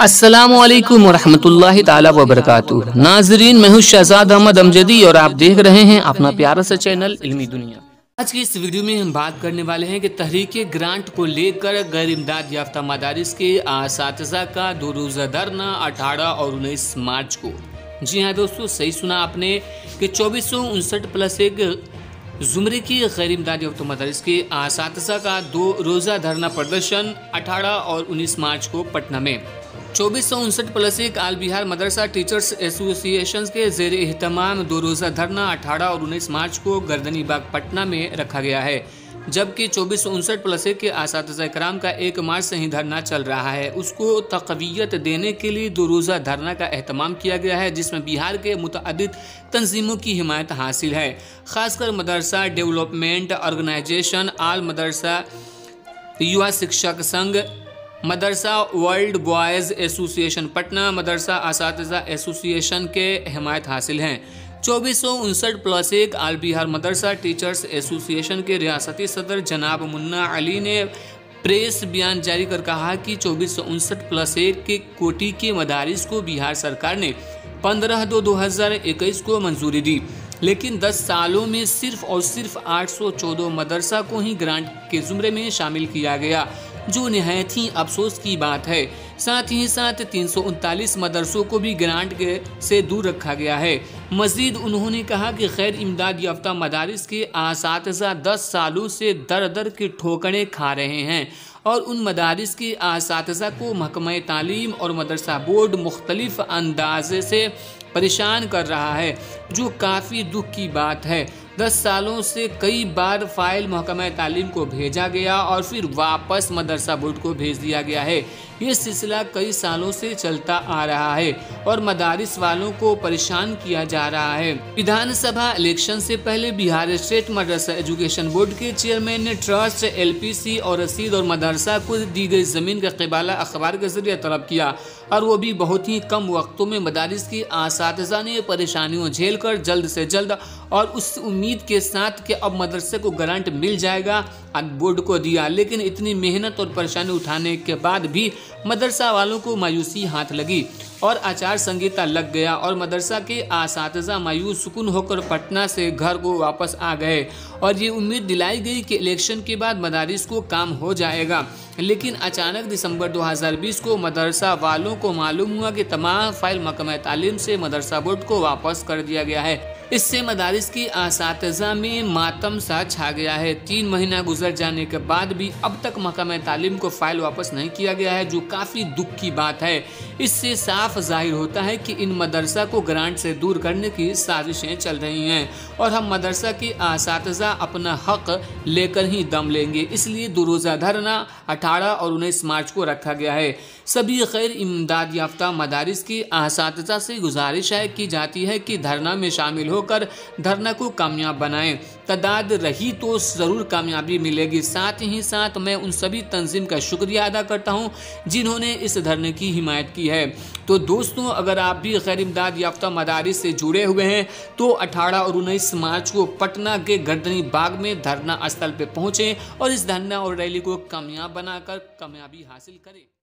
अस्सलामुअलैकुम वरहमतुल्लाहि ताला वबरकातुहू। नाजरीन, मैं हूँ शहजाद अहमद अमजदी और आप देख रहे हैं अपना प्यारा सा चैनल इल्मी दुनिया। आज की इस वीडियो में हम बात करने वाले हैं कि तहरीके ग्रांट को लेकर गैर इमदाद याफ्ता मदारिस के असातिज़ा का 2 रोज़ा धरना 18 और 19 मार्च को। जी हाँ दोस्तों, सही सुना आपने कि 2459+1 ज़ुमरे की गैर इमदादी याफ्ता मदारिस के असातिज़ा का 2 रोज़ा धरना प्रदर्शन 18 और 19 मार्च को पटना में 2459+1 आल बिहार मदरसा टीचर्स एसोसिएशन के ज़ेर एहतमाम 2 रोज़ा धरना 18 और 19 मार्च को गर्दनी बाग पटना में रखा गया है, जबकि 2459+1 के असातिज़ा कराम का 1 मार्च से ही धरना चल रहा है। उसको तक़वियत देने के लिए 2 रोज़ा धरना का एहतमाम किया गया है, जिसमें बिहार के मुतअद्दिद तंजीमों की हिमायत हासिल है, खासकर मदरसा डेवलपमेंट ऑर्गेनाइजेशन, आल मदरसा युवा शिक्षक संघ, मदरसा वर्ल्ड बॉयज़ एसोसिएशन पटना, मदरसा असातिज़ा एसोसिएशन के हिमायत हासिल हैं। 2459+1 आल बिहार मदरसा टीचर्स एसोसिएशन के रियासती सदर जनाब मुन्ना अली ने प्रेस बयान जारी कर कहा कि 2459+1 के कोटि के मदारिस को बिहार सरकार ने 15/2/2021 को मंजूरी दी, लेकिन 10 सालों में सिर्फ और सिर्फ 814 मदरसा को ही ग्रांट के ज़ुमरे में शामिल किया गया, जो निहायत ही अफसोस की बात है। साथ ही साथ 339 मदरसों को भी ग्रांट से दूर रखा गया है। मजीद उन्होंने कहा कि गैर इमदाद याफ्ता मदारिस के असातिज़ा 10 सालों से दर दर की ठोकरें खा रहे हैं और उन मदारिस के असातिज़ा को महकमा तालीम और मदरसा बोर्ड मुख्तलिफ अंदाजे से परेशान कर रहा है, जो काफ़ी दुख की बात है। 10 सालों से कई बार फाइल महकमा तालीम को भेजा गया और फिर वापस मदरसा बोर्ड को भेज दिया गया है। ये सिलसिला कई सालों से चलता आ रहा है और मदारिस वालों को परेशान किया जा रहा है। विधानसभा इलेक्शन से पहले बिहार स्टेट मदरसा एजुकेशन बोर्ड के चेयरमैन ने ट्रस्ट, LPC और रसीद और मदरसा को दी गई ज़मीन का क़बाला अखबार के जरिए तलब किया, और वो भी बहुत ही कम वक्तों में। मदारिस की असातिज़ा ने परेशानियों झेल कर जल्द से जल्द और उस उम्मीद के साथ कि अब मदरसे को ग्रांट मिल जाएगा बोर्ड को दिया, लेकिन इतनी मेहनत और परेशानी उठाने के बाद भी मदरसा वालों को मायूसी हाथ लगी और आचार संहिता लग गया और मदरसा के असातिज़ा मायूस सुकून होकर पटना से घर को वापस आ गए और ये उम्मीद दिलाई गई कि इलेक्शन के बाद मदारिस को काम हो जाएगा। लेकिन अचानक दिसंबर 2020 को मदरसा वालों को मालूम हुआ कि तमाम फाइल महकमा तालीम से मदरसा बोर्ड को वापस कर दिया गया है। इससे मदारिस की असातिज़ा में मातम सा छा गया है। 3 महीना गुजर जाने के बाद भी अब तक महकमा तालीम को फाइल वापस नहीं किया गया है, जो काफ़ी दुख की बात है। इससे साफ जाहिर होता है कि इन मदरसा को ग्रांट से दूर करने की साजिशें चल रही हैं और हम मदरसा के असातिज़ा अपना हक लेकर ही दम लेंगे। इसलिए 2 रोज़ा धरना 18 और 19 मार्च को रखा गया है। सभी गैर इमदाद याफ्ता मदारिस के असातिज़ा से गुजारिश की जाती है कि धरना में शामिल होकर धरना को कामयाब बनाएं। तादाद रही तो ज़रूर कामयाबी मिलेगी। साथ ही साथ मैं उन सभी तंजीम का शुक्रिया अदा करता हूं जिन्होंने इस धरने की हिमायत की है। तो दोस्तों, अगर आप भी गैर इमदाद याफ्ता मदारिस से जुड़े हुए हैं तो 18 और 19 मार्च को पटना के गर्दनी बाग में धरना स्थल पर पहुँचें और इस धरना और रैली को कामयाब बनाकर कामयाबी हासिल करें।